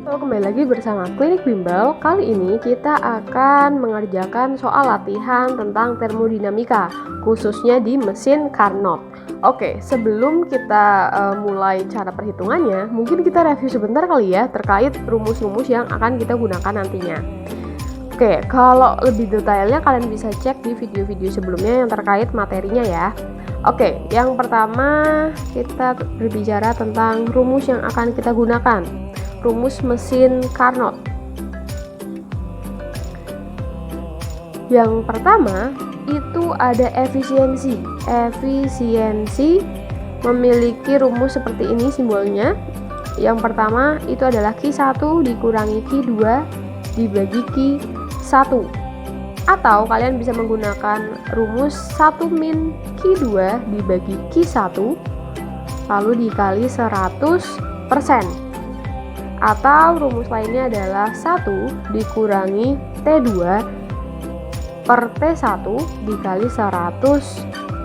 Halo, kembali lagi bersama Klinik Bimbel. Kali ini kita akan mengerjakan soal latihan tentang termodinamika, khususnya di mesin Carnot. Oke, sebelum kita mulai cara perhitungannya, mungkin kita review sebentar kali ya terkait rumus-rumus yang akan kita gunakan nantinya. Oke, kalau lebih detailnya kalian bisa cek di video-video sebelumnya yang terkait materinya ya. Oke, yang pertama kita berbicara tentang rumus yang akan kita gunakan. Rumus mesin Carnot. Yang pertama itu ada efisiensi. Efisiensi memiliki rumus seperti ini simbolnya. Yang pertama itu adalah Q1 dikurangi Q2 dibagi Q1. Atau kalian bisa menggunakan rumus 1 min Q2 dibagi Q1 lalu dikali 100%. Atau rumus lainnya adalah 1 dikurangi T2 per T1 dikali 100%.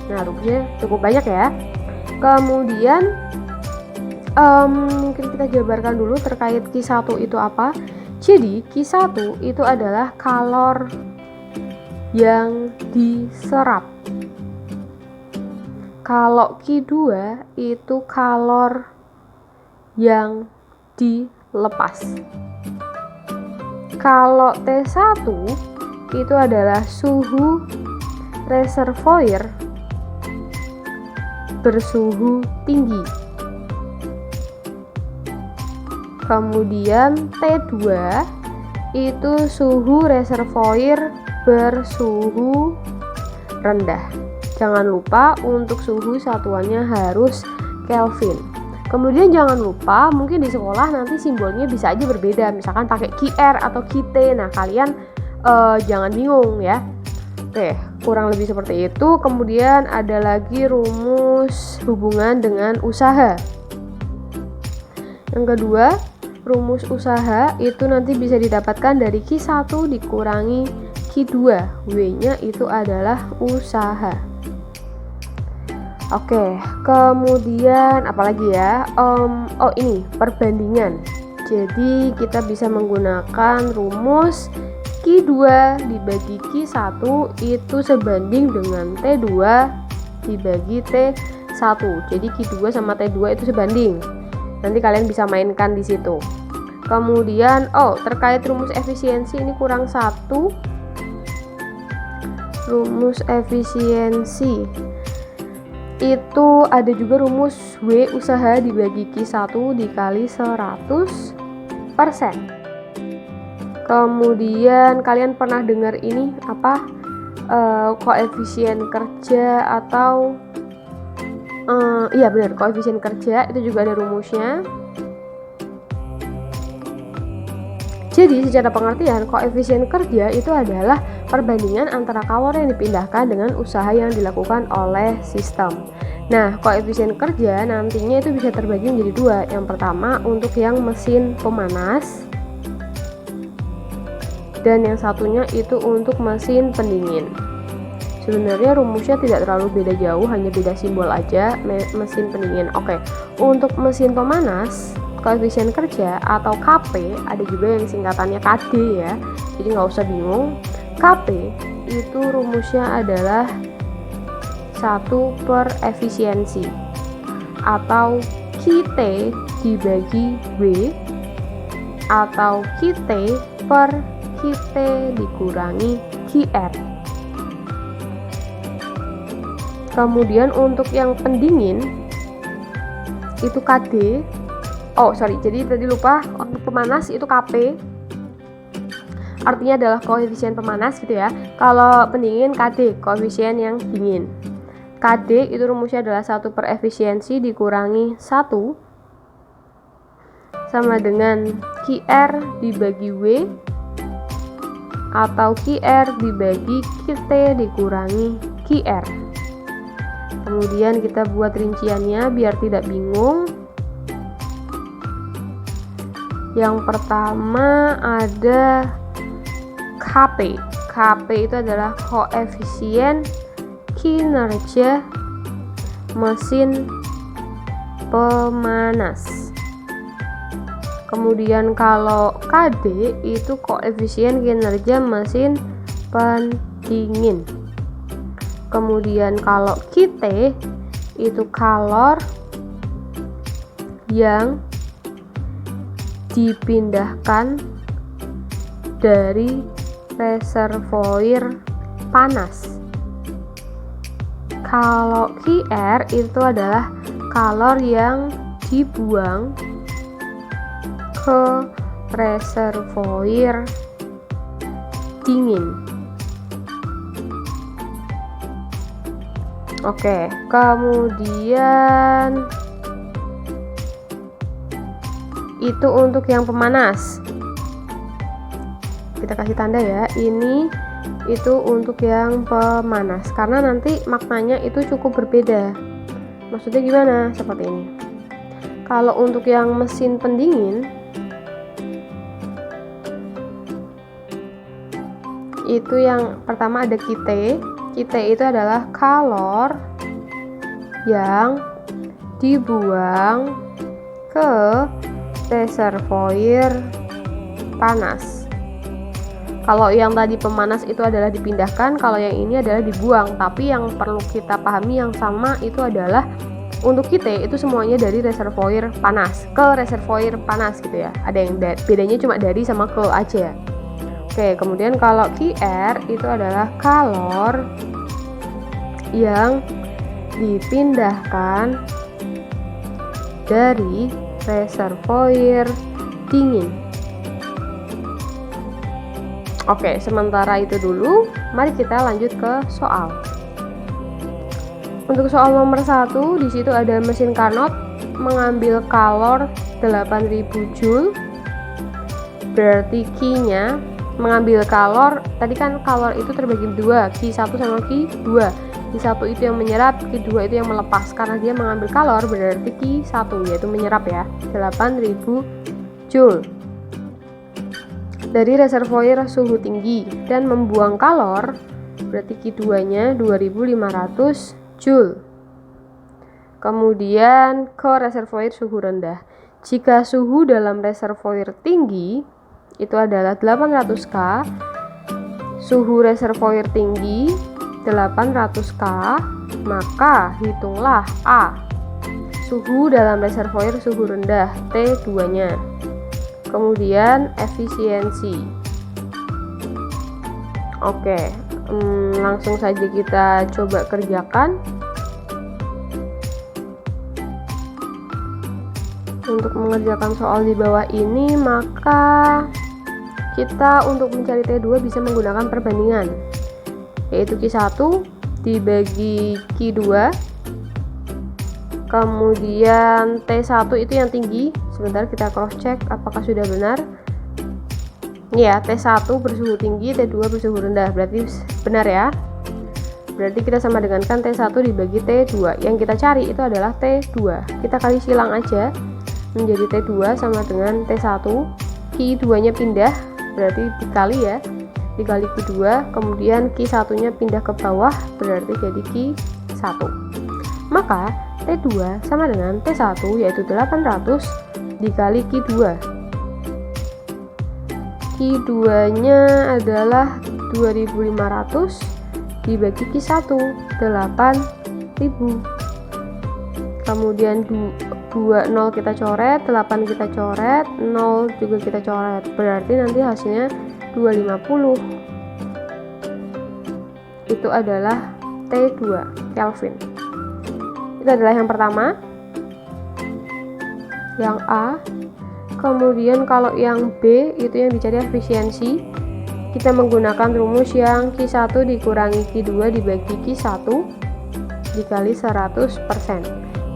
Nah, rumusnya cukup banyak ya. Kemudian mungkin kita jabarkan dulu terkait Q1 itu apa. Jadi Q1 itu adalah kalor yang diserap. Kalau Q2 itu kalor yang dilepas. Kalau T1 itu adalah suhu reservoir bersuhu tinggi. Kemudian T2 itu suhu reservoir bersuhu rendah. Jangan lupa untuk suhu satuannya harus Kelvin. Kemudian jangan lupa mungkin di sekolah nanti simbolnya bisa aja berbeda, misalkan pakai QR atau QT. Nah, kalian jangan bingung ya. Oke, kurang lebih seperti itu. Kemudian ada lagi rumus hubungan dengan usaha. Yang kedua, rumus usaha itu nanti bisa didapatkan dari Q1 dikurangi Q2. W-nya itu adalah usaha. Oke, kemudian apalagi ya? Ini perbandingan. Jadi kita bisa menggunakan rumus Q2 dibagi Q1 itu sebanding dengan T2 dibagi T1. Jadi Q2 sama T2 itu sebanding. Nanti kalian bisa mainkan di situ. Kemudian terkait rumus efisiensi ini kurang satu. Rumus efisiensi itu ada juga rumus W usaha dibagi Q1 dikali 100%. Kemudian kalian pernah dengar ini apa? Koefisien kerja atau iya benar, koefisien kerja itu juga ada rumusnya. Jadi secara pengertian koefisien kerja itu adalah perbandingan antara kalori yang dipindahkan dengan usaha yang dilakukan oleh sistem. Nah, koefisien kerja nantinya itu bisa terbagi menjadi dua. Yang pertama untuk yang mesin pemanas dan yang satunya itu untuk mesin pendingin. Sebenarnya rumusnya tidak terlalu beda jauh, hanya beda simbol aja. Mesin pendingin. Oke. Untuk mesin pemanas koefisien kerja atau KP ada juga yang singkatannya KD ya, jadi nggak usah bingung. KP itu rumusnya adalah 1 per efisiensi atau QT dibagi W atau QT per QT dikurangi QR. Kemudian untuk yang pendingin itu KD. Jadi tadi lupa, untuk pemanas itu KP artinya adalah koefisien pemanas gitu ya. Kalau pendingin KD, koefisien yang dingin. KD itu rumusnya adalah 1 per efisiensi dikurangi 1 sama dengan QR dibagi W atau QR dibagi QT dikurangi QR. Kemudian kita buat rinciannya biar tidak bingung. Yang pertama ada KP. KP itu adalah koefisien kinerja mesin pemanas. Kemudian kalau KD itu koefisien kinerja mesin pendingin. Kemudian kalau QT itu kalor yang dipindahkan dari reservoir panas. Kalau QR itu adalah kalor yang dibuang ke reservoir dingin. Oke, kemudian itu untuk yang pemanas. Kita kasih tanda ya, ini itu untuk yang pemanas karena nanti maknanya itu cukup berbeda. Maksudnya gimana? Seperti ini. Kalau untuk yang mesin pendingin itu yang pertama ada QT. QT itu adalah kalor yang dibuang ke reservoir panas. Kalau yang tadi pemanas itu adalah dipindahkan, kalau yang ini adalah dibuang. Tapi yang perlu kita pahami yang sama itu adalah untuk QT itu semuanya dari reservoir panas ke reservoir panas gitu ya. Ada yang bedanya cuma dari sama ke aja. Oke, kemudian kalau QR itu adalah kalor yang dipindahkan dari reservoir dingin. Oke, sementara itu dulu, mari kita lanjut ke soal. Untuk soal nomor 1, di situ ada mesin Carnot mengambil kalor 8000 Joule. Berarti Q-nya mengambil kalor, tadi kan kalor itu terbagi dua, Q1 sama Q2. Q1 itu yang menyerap, Q2 itu yang melepas. Karena dia mengambil kalor, berarti Q1 yaitu menyerap ya, 8000 Joule dari reservoir suhu tinggi dan membuang kalor, berarti Q2-nya 2500 Joule. Kemudian ke reservoir suhu rendah. Jika suhu dalam reservoir tinggi itu adalah 800 K, suhu reservoir tinggi 800 K, maka hitunglah A, suhu dalam reservoir suhu rendah, T2-nya. Kemudian efisiensi. Oke, langsung saja kita coba kerjakan. Untuk mengerjakan soal di bawah ini, maka kita untuk mencari T2 bisa menggunakan perbandingan, yaitu Q1 dibagi Q2, kemudian T1 itu yang tinggi. Sebentar kita cross check apakah sudah benar. Ya, T1 bersuhu tinggi, T2 bersuhu rendah, berarti benar ya. Berarti kita sama dengan kan T1 dibagi T2. Yang kita cari itu adalah T2. Kita kali silang aja menjadi T2 sama dengan T1. Q2-nya pindah, berarti dikali ya. Dikali Q2, kemudian Q1-nya pindah ke bawah, berarti jadi Q1. Maka T2 sama dengan T1 yaitu 800 dikali Q2. Q2-nya adalah 2500 dibagi Q1, 8000. Kemudian 0 kita coret, 8 kita coret, 0 juga kita coret. Berarti nanti hasilnya 250. Itu adalah T2 Kelvin. Itu adalah yang pertama, yang A. Kemudian kalau yang B itu yang dicari efisiensi, kita menggunakan rumus yang Q1 dikurangi Q2 dibagi Q1 dikali 100%.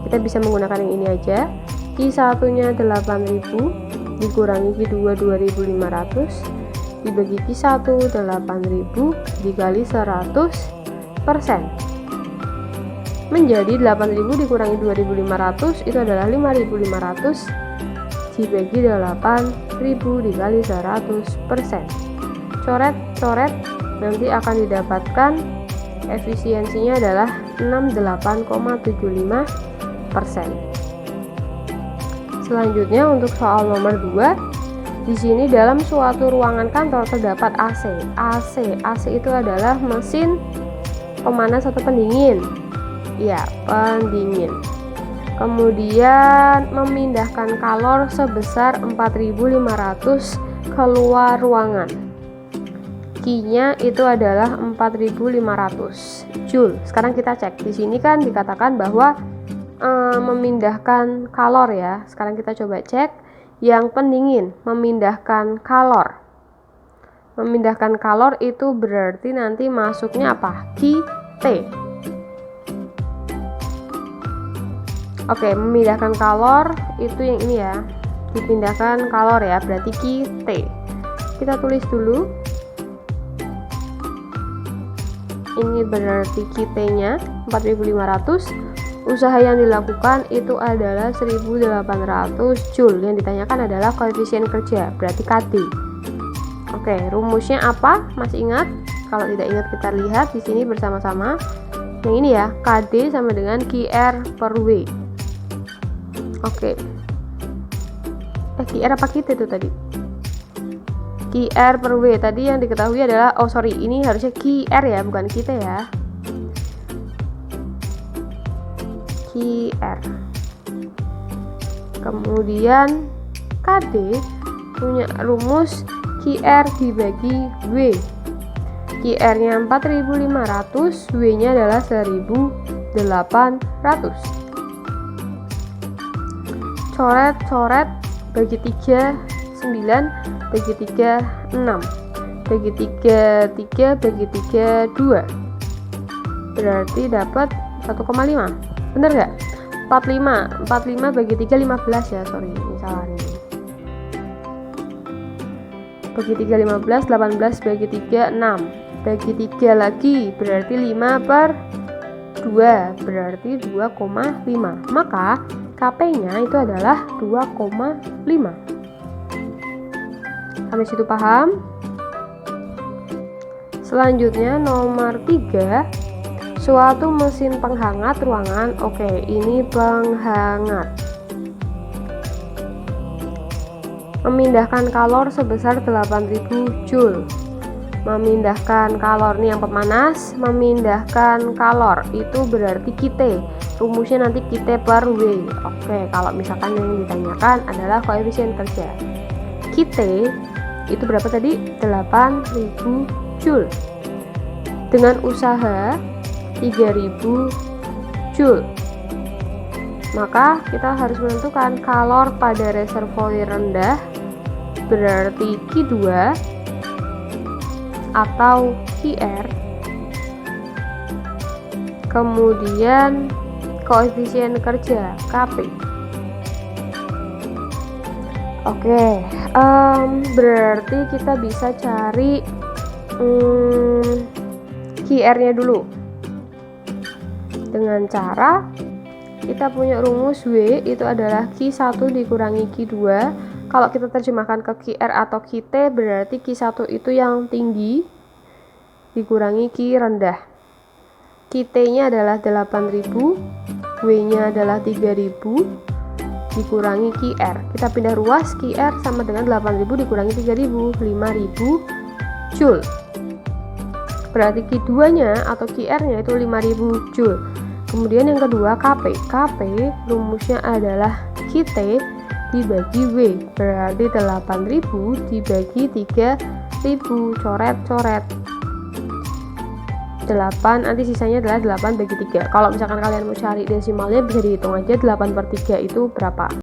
Kita bisa menggunakan yang ini aja. Q1 nya 8000 dikurangi Q2 2500 dibagi Q1 8000 dikali 100%, menjadi 8000 dikurangi 2500 itu adalah 5500 dibagi 8000 dikali 100%. Coret-coret, nanti akan didapatkan efisiensinya adalah 68,75%. Selanjutnya untuk soal nomor 2, di sini dalam suatu ruangan kantor terdapat AC. AC itu adalah mesin pemanas atau pendingin. Ya, pendingin. Kemudian memindahkan kalor sebesar 4.500 keluar ruangan. Q-nya itu adalah 4.500 Joule. Sekarang kita cek. Di sini kan dikatakan bahwa memindahkan kalor ya. Sekarang kita coba cek yang pendingin, memindahkan kalor. Memindahkan kalor itu berarti nanti masuknya apa? QT. Oke, memindahkan kalor itu yang ini ya. Dipindahkan kalor ya, berarti QT. Kita tulis dulu. Ini berarti QT-nya 4.500. Usaha yang dilakukan itu adalah 1.800 Joule. Yang ditanyakan adalah koefisien kerja, berarti KD. Oke, rumusnya apa? Masih ingat? Kalau tidak ingat kita lihat di sini bersama-sama. Yang ini ya, KD sama dengan QR per W. Oke. QR apa kita itu tadi? QR per W tadi yang diketahui adalah, ini harusnya QR ya, bukan kita ya. QR. Kemudian KD punya rumus QR dibagi W. QR-nya 4.500, W-nya adalah 1.800. Coret-coret, bagi 3 9, bagi 3 6, bagi 3 3, bagi 3 2. Berarti dapat 1,5. Bener nggak? 45 bagi 3 15 ya, ini salah ini. Bagi 3 15, 18 bagi 3 6, bagi 3 lagi berarti 5 per 2, berarti 2,5. Maka KP-nya itu adalah 2,5. Sampai situ paham? Selanjutnya nomor 3, suatu mesin penghangat ruangan. Oke, ini penghangat. Memindahkan kalor sebesar 8.000 Joule. Memindahkan kalor nih yang pemanas, memindahkan kalor itu berarti QT. Rumusnya nanti QT per W. Oke, kalau misalkan yang ditanyakan adalah koefisien kerja. QT itu berapa tadi? 8.000 Joule. Dengan usaha 3.000 Joule. Maka kita harus menentukan kalor pada reservoir rendah berarti Q2 atau QR. Kemudian koefisien kerja KP. Oke, berarti kita bisa cari QR-nya dulu. Dengan cara kita punya rumus W itu adalah Q1 dikurangi Q2. Kalau kita terjemahkan ke QR atau QT berarti Q1 itu yang tinggi dikurangi Q rendah. QT-nya adalah 8.000, W-nya adalah 3.000 dikurangi QR. Kita pindah ruas, QR sama dengan 8.000 dikurangi 3.000, 5.000 Joule. Berarti Q2-nya atau QR-nya itu 5.000 Joule. Kemudian yang kedua KP. KP rumusnya adalah QT dibagi W, berarti 8.000 dibagi 3.000. Coret-coret 8, nanti sisanya adalah 8 bagi 3. Kalau misalkan kalian mau cari desimalnya bisa dihitung aja 8/3 itu berapa.